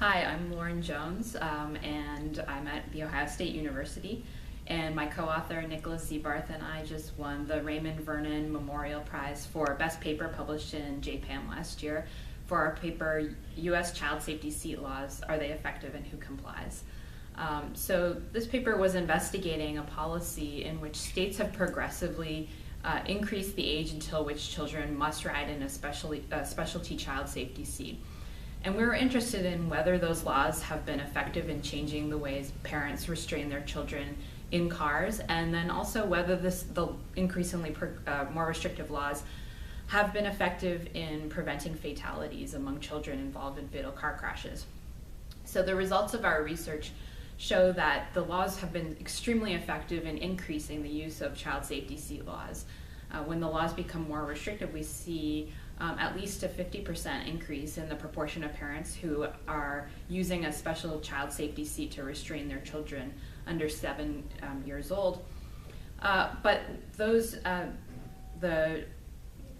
Hi, I'm Lauren Jones, and I'm at The Ohio State University. And my co-author, Nicholas Zebarth, and I just won the Raymond Vernon Memorial Prize for Best Paper published in JPAM last year for our paper, U.S. Child Safety Seat Laws, Are They Effective and Who Complies? So this paper was investigating a policy in which states have progressively increased the age until which children must ride in a specialty child safety seat. And we were interested in whether those laws have been effective in changing the ways parents restrain their children in cars, and then also whether the increasingly more restrictive laws have been effective in preventing fatalities among children involved in fatal car crashes. So the results of our research show that the laws have been extremely effective in increasing the use of child safety seat laws. When the laws become more restrictive, we see at least a 50% increase in the proportion of parents who are using a special child safety seat to restrain their children under 7 years old. But the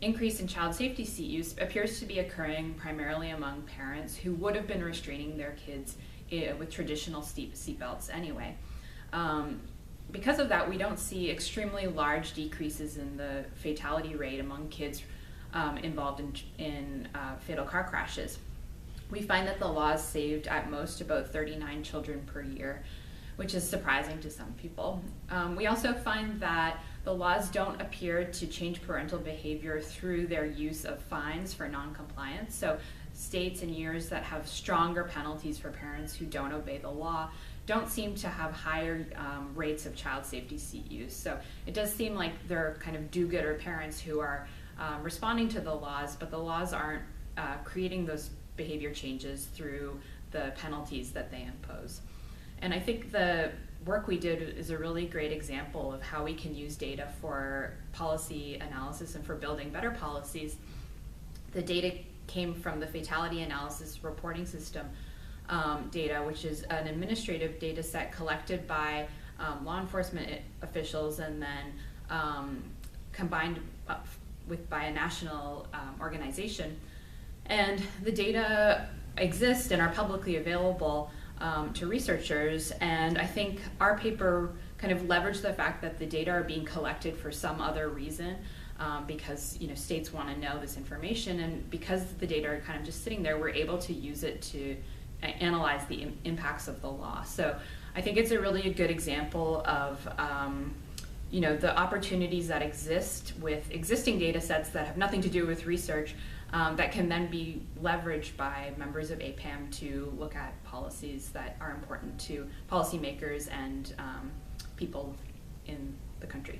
increase in child safety seat use appears to be occurring primarily among parents who would have been restraining their kids with traditional seat belts anyway. Because of that, we don't see extremely large decreases in the fatality rate among kids involved in fatal car crashes. We find that the laws saved at most about 39 children per year, which is surprising to some people. We also find that the laws don't appear to change parental behavior through their use of fines for noncompliance. So states in years that have stronger penalties for parents who don't obey the law don't seem to have higher rates of child safety seat use. So it does seem like they're kind of do-gooder parents who are responding to the laws, but the laws aren't creating those behavior changes through the penalties that they impose. And I think the work we did is a really great example of how we can use data for policy analysis and for building better policies. The data came from the Fatality Analysis Reporting System data, which is an administrative data set collected by law enforcement officials and then combined by a national organization. And the data exist and are publicly available to researchers, and I think our paper kind of leveraged the fact that the data are being collected for some other reason, because states want to know this information, and because the data are kind of just sitting there, we're able to use it to analyze the impacts of the law. So I think it's a really good example of the opportunities that exist with existing data sets that have nothing to do with research, that can then be leveraged by members of APPAM to look at policies that are important to policymakers and people in the country.